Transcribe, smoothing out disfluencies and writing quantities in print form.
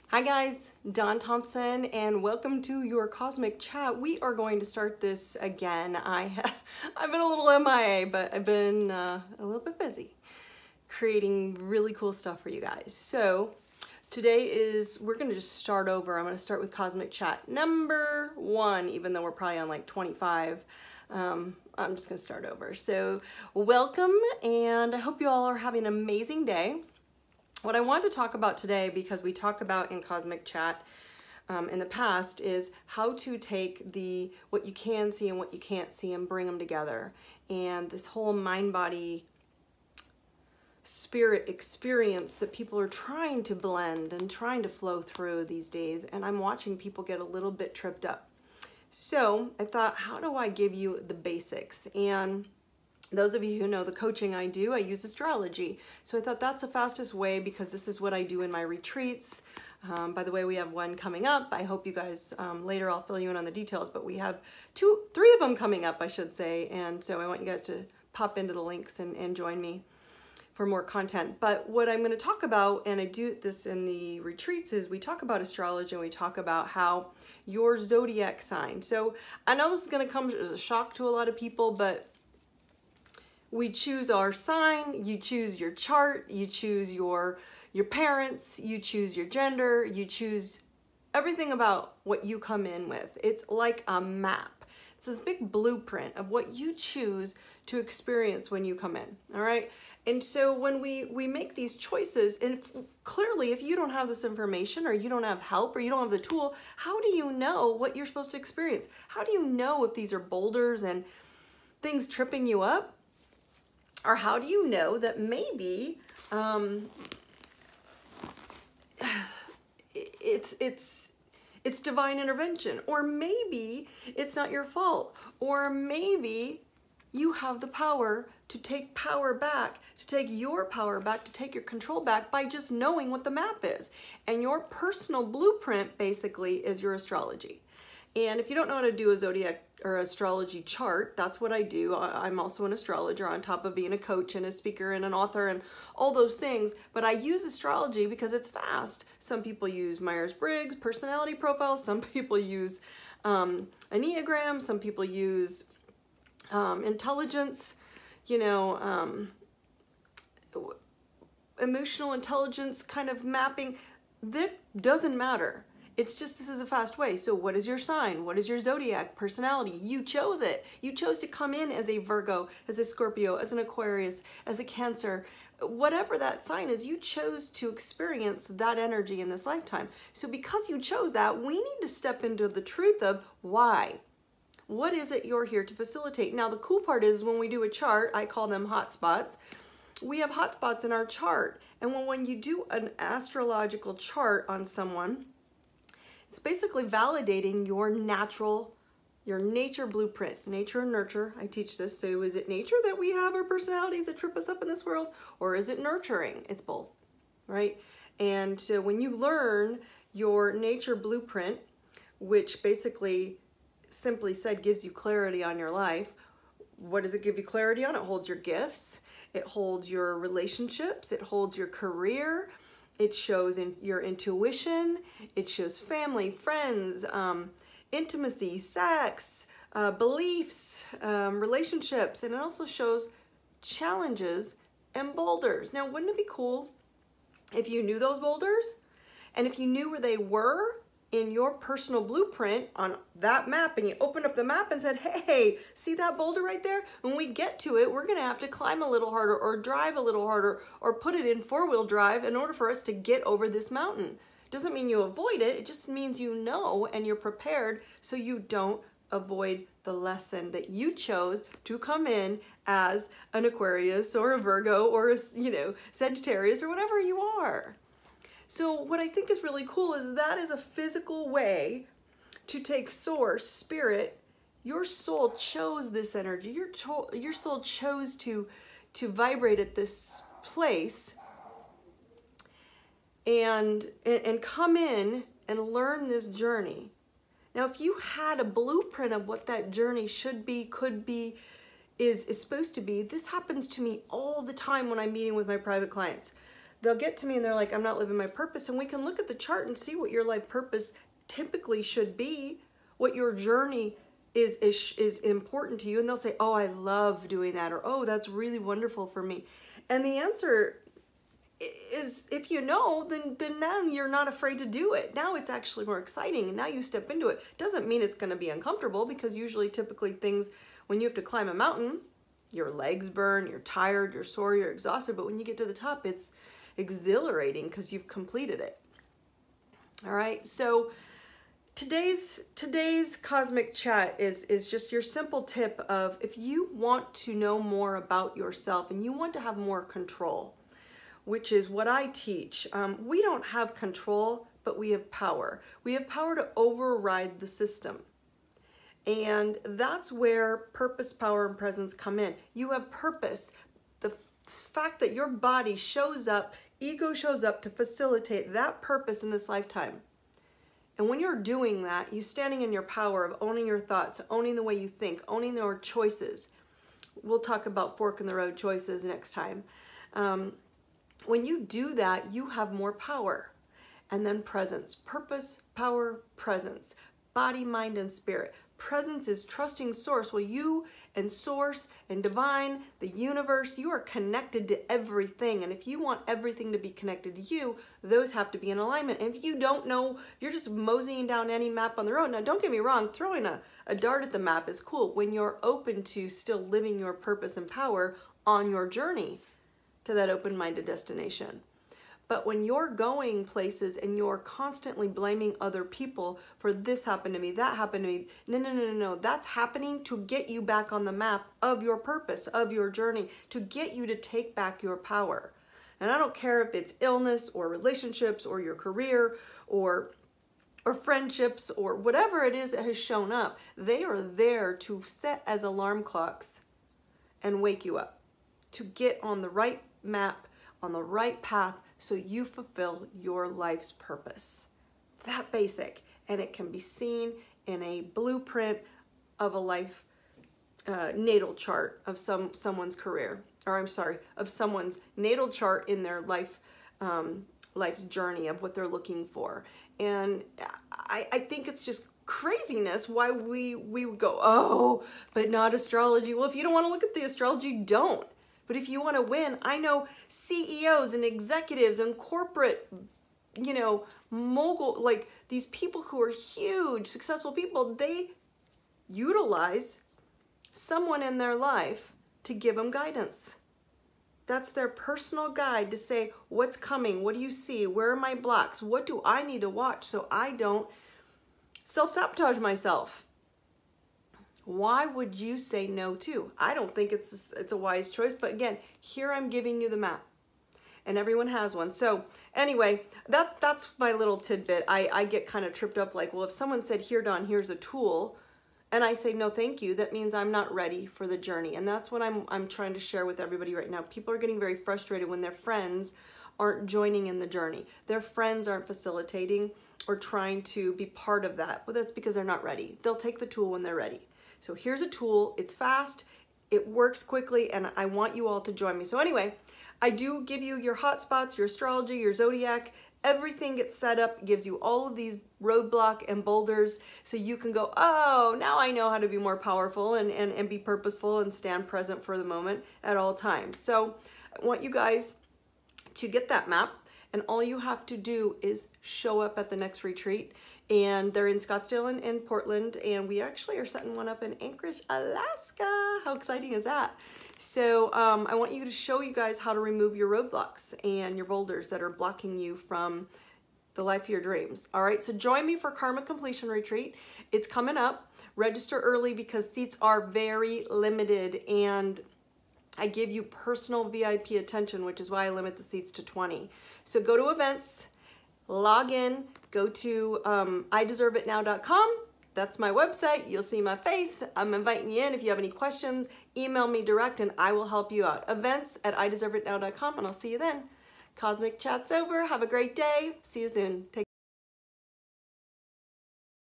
Hi guys, Dawn Thompson, and welcome to your Cosmic Chat. We are going to start this again. I've been a little MIA, but I've been a little bit busy creating really cool stuff for you guys. So today we're going to just start over. I'm going to start with Cosmic Chat number 1, even though we're probably on like 25. I'm just going to start over. So welcome, and I hope you all are having an amazing day. What I want to talk about today, because we talk about in Cosmic Chat in the past, is how to take what you can see and what you can't see and bring them together. And this whole mind-body spirit experience that people are trying to blend and trying to flow through these days. And I'm watching people get a little bit tripped up. So I thought, how do I give you the basics? And those of you who know the coaching I do, I use astrology. So I thought that's the fastest way, because this is what I do in my retreats. By the way, we have one coming up. I hope you guys, later I'll fill you in on the details, but we have 3 of them coming up, I should say. And so I want you guys to pop into the links and join me for more content. But what I'm going to talk about, and I do this in the retreats, is we talk about astrology and we talk about how your zodiac sign. So I know this is going to come as a shock to a lot of people, but we choose our sign, you choose your chart, you choose your parents, you choose your gender, you choose everything about what you come in with. It's like a map. It's this big blueprint of what you choose to experience when you come in, all right? And so when we make these choices, and clearly if you don't have this information, or you don't have help, or you don't have the tool, how do you know what you're supposed to experience? How do you know if these are boulders and things tripping you up? Or how do you know that maybe it's divine intervention, or maybe it's not your fault, or maybe you have the power to take power back, to take your power back, to take your control back by just knowing what the map is. And your personal blueprint basically is your astrology. And if you don't know how to do a zodiac or astrology chart, that's what I do. I'm also an astrologer on top of being a coach and a speaker and an author and all those things. But I use astrology because it's fast. Some people use Myers-Briggs personality profiles. Some people use Enneagram. Some people use intelligence, emotional intelligence kind of mapping. That doesn't matter. It's just, this is a fast way. So what is your sign? What is your zodiac personality? You chose it. You chose to come in as a Virgo, as a Scorpio, as an Aquarius, as a Cancer. Whatever that sign is, you chose to experience that energy in this lifetime. So because you chose that, we need to step into the truth of why. What is it you're here to facilitate? Now, the cool part is when we do a chart, I call them hotspots. We have hotspots in our chart. And when you do an astrological chart on someone, it's basically validating your nature blueprint, nature and nurture. I teach this. So is it nature that we have our personalities that trip us up in this world, or is it nurturing? It's both, right? And so when you learn your nature blueprint, which basically, simply said, gives you clarity on your life, what does it give you clarity on? It holds your gifts. It holds your relationships. It holds your career. It shows in your intuition. It shows family, friends, intimacy, sex, beliefs, relationships, and it also shows challenges and boulders. Now, wouldn't it be cool if you knew those boulders, and if you knew where they were in your personal blueprint on that map, and you opened up the map and said, hey, see that boulder right there? When we get to it, we're gonna have to climb a little harder, or drive a little harder, or put it in 4-wheel drive in order for us to get over this mountain. Doesn't mean you avoid it, it just means you know and you're prepared, so you don't avoid the lesson that you chose to come in as an Aquarius or a Virgo or a, Sagittarius or whatever you are. So what I think is really cool is that is a physical way to take source, spirit. Your soul chose this energy. Your soul chose to vibrate at this place and come in and learn this journey. Now, if you had a blueprint of what that journey should be, could be, is supposed to be, this happens to me all the time when I'm meeting with my private clients. they'll get to me and they're like, I'm not living my purpose. And we can look at the chart and see what your life purpose typically should be, what your journey is important to you. And they'll say, oh, I love doing that, or oh, that's really wonderful for me. And the answer is, if you know, then now you're not afraid to do it. Now it's actually more exciting, and now you step into it. Doesn't mean it's going to be uncomfortable, because usually, typically, things, when you have to climb a mountain, your legs burn, you're tired, you're sore, you're exhausted, but when you get to the top, it's exhilarating because you've completed it. All right, so today's cosmic chat is just your simple tip of, if you want to know more about yourself and you want to have more control, which is what I teach. We don't have control, but we have power. We have power to override the system. And that's where purpose, power, and presence come in. You have purpose. The fact that your body shows up, ego shows up to facilitate that purpose in this lifetime. And when you're doing that, you're standing in your power of owning your thoughts, owning the way you think, owning your choices. We'll talk about fork in the road choices next time. When you do that, you have more power. And then presence, purpose, power, presence, body, mind, and spirit. Presence is trusting source. Well, you and source and divine, the universe, you are connected to everything. And if you want everything to be connected to you, those have to be in alignment. And if you don't know, you're just moseying down any map on the road. Now, don't get me wrong, throwing a dart at the map is cool when you're open to still living your purpose and power on your journey to that open-minded destination. But when you're going places and you're constantly blaming other people for this happened to me, that happened to me, no. That's happening to get you back on the map of your purpose, of your journey, to get you to take back your power. And I don't care if it's illness or relationships or your career or friendships or whatever it is that has shown up, they are there to set as alarm clocks and wake you up, to get on the right map, on the right path, so you fulfill your life's purpose. That basic. And it can be seen in a blueprint of a life natal chart of someone's career, or I'm sorry, of someone's natal chart in their life's journey of what they're looking for. And I think it's just craziness why we go, oh, but not astrology. Well, if you don't want to look at the astrology, don't. But if you want to win, I know CEOs and executives and corporate, mogul, like these people who are huge, successful people, they utilize someone in their life to give them guidance. That's their personal guide to say, what's coming? What do you see? Where are my blocks? What do I need to watch so I don't self-sabotage myself? Why would you say no to? I don't think it's a wise choice, but again, here I'm giving you the map, and everyone has one. So anyway, that's my little tidbit. I get kind of tripped up like, well, if someone said, here, Dawn, here's a tool, and I say, no, thank you, that means I'm not ready for the journey. And that's what I'm trying to share with everybody right now. People are getting very frustrated when their friends aren't joining in the journey. Their friends aren't facilitating or trying to be part of that. Well, that's because they're not ready. They'll take the tool when they're ready. So here's a tool, it's fast, it works quickly, and I want you all to join me. So anyway, I do give you your hotspots, your astrology, your zodiac, everything gets set up, gives you all of these roadblock and boulders, so you can go, oh, now I know how to be more powerful and be purposeful and stand present for the moment at all times. So I want you guys to get that map, and all you have to do is show up at the next retreat. And they're in Scottsdale and Portland, and we actually are setting one up in Anchorage, Alaska. How exciting is that? So I want you to show you guys how to remove your roadblocks and your boulders that are blocking you from the life of your dreams. All right, so join me for Karma Completion Retreat. It's coming up. Register early because seats are very limited, and I give you personal VIP attention, which is why I limit the seats to 20. So go to events, log in, go to ideserveitnow.com. That's my website. You'll see my face. I'm inviting you in. If you have any questions, email me direct and I will help you out. Events at ideserveitnow.com, and I'll see you then. Cosmic Chat's over. Have a great day. See you soon. Take